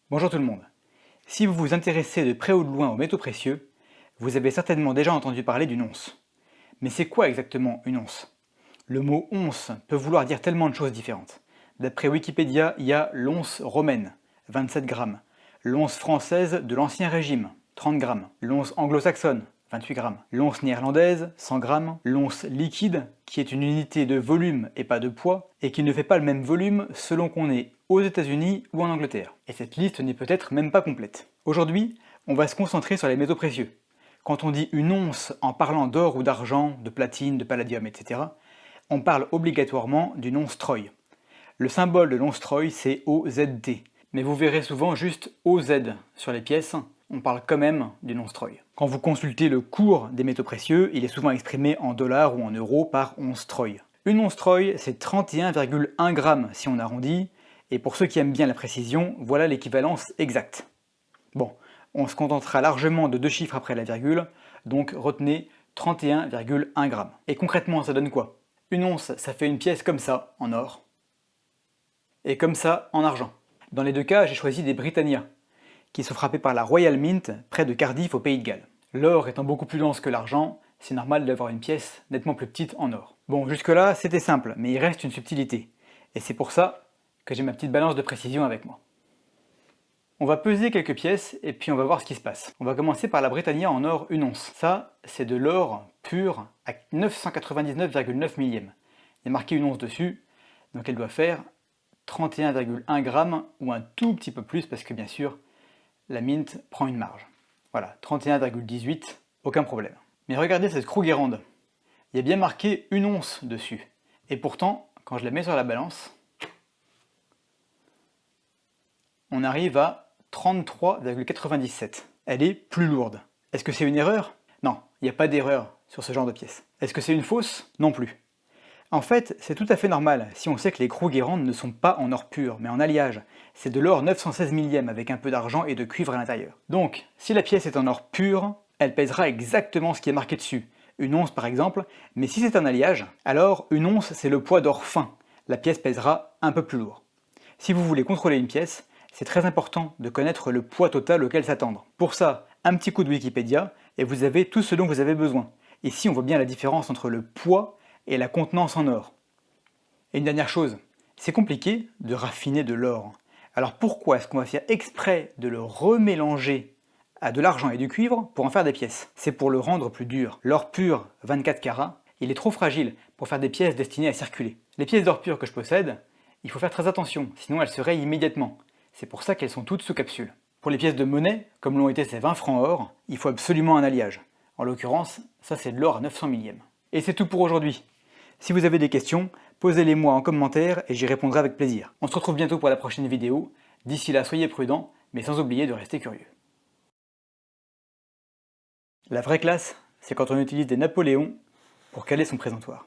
Bonjour tout le monde. Si vous vous intéressez de près ou de loin aux métaux précieux, vous avez certainement déjà entendu parler d'une once. Mais c'est quoi exactement une once? Le mot once peut vouloir dire tellement de choses différentes. D'après Wikipédia, il y a l'once romaine, 27 grammes, l'once française de l'Ancien Régime, 30 grammes, l'once anglo-saxonne, 28 grammes, l'once néerlandaise, 100 grammes, l'once liquide, qui est une unité de volume et pas de poids, et qui ne fait pas le même volume selon qu'on est aux États-Unis ou en Angleterre. Et cette liste n'est peut-être même pas complète. Aujourd'hui, on va se concentrer sur les métaux précieux. Quand on dit une once en parlant d'or ou d'argent, de platine, de palladium, etc., on parle obligatoirement d'une once Troy. Le symbole de l'once Troy, c'est OZT, mais vous verrez souvent juste OZ sur les pièces, on parle quand même d'une once Troy. Quand vous consultez le cours des métaux précieux, il est souvent exprimé en dollars ou en euros par once Troy. Une once Troy, c'est 31,1 grammes si on arrondit, et pour ceux qui aiment bien la précision, voilà l'équivalence exacte. Bon, on se contentera largement de deux chiffres après la virgule, donc retenez 31,1 grammes. Et concrètement, ça donne quoi? Une once, ça fait une pièce comme ça, en or, et comme ça, en argent. Dans les deux cas, j'ai choisi des Britannia, qui sont frappés par la Royal Mint, près de Cardiff au Pays de Galles. L'or étant beaucoup plus dense que l'argent, c'est normal d'avoir une pièce nettement plus petite en or. Bon, jusque-là, c'était simple, mais il reste une subtilité. Et c'est pour ça que j'ai ma petite balance de précision avec moi. On va peser quelques pièces et puis on va voir ce qui se passe. On va commencer par la Britannia en or une once. Ça, c'est de l'or pur à 999,9 millièmes. Il y a marqué une once dessus, donc elle doit faire 31,1 grammes ou un tout petit peu plus parce que bien sûr, la Mint prend une marge. Voilà, 31,18, aucun problème. Mais regardez cette Krugerrand. Il y a bien marqué une once dessus. Et pourtant, quand je la mets sur la balance, on arrive à 33,97. Elle est plus lourde. Est-ce que c'est une erreur? Non, il n'y a pas d'erreur sur ce genre de pièce. Est-ce que c'est une fausse? Non plus. En fait, c'est tout à fait normal si on sait que les Krugerrand ne sont pas en or pur, mais en alliage. C'est de l'or 916 millième avec un peu d'argent et de cuivre à l'intérieur. Donc, si la pièce est en or pur, elle pèsera exactement ce qui est marqué dessus. Une once par exemple, mais si c'est un alliage, alors une once c'est le poids d'or fin. La pièce pèsera un peu plus lourd. Si vous voulez contrôler une pièce, c'est très important de connaître le poids total auquel s'attendre. Pour ça, un petit coup de Wikipédia et vous avez tout ce dont vous avez besoin. Ici, on voit bien la différence entre le poids et la contenance en or. Et une dernière chose, c'est compliqué de raffiner de l'or. Alors pourquoi est-ce qu'on va faire exprès de le remélanger à de l'argent et du cuivre pour en faire des pièces? C'est pour le rendre plus dur. L'or pur, 24 carats, il est trop fragile pour faire des pièces destinées à circuler. Les pièces d'or pur que je possède, il faut faire très attention, sinon elles se rayent immédiatement. C'est pour ça qu'elles sont toutes sous capsule. Pour les pièces de monnaie, comme l'ont été ces 20 francs or, il faut absolument un alliage. En l'occurrence, ça c'est de l'or à 900 millièmes. Et c'est tout pour aujourd'hui. Si vous avez des questions, posez-les moi en commentaire et j'y répondrai avec plaisir. On se retrouve bientôt pour la prochaine vidéo. D'ici là, soyez prudents, mais sans oublier de rester curieux. La vraie classe, c'est quand on utilise des Napoléons pour caler son présentoir.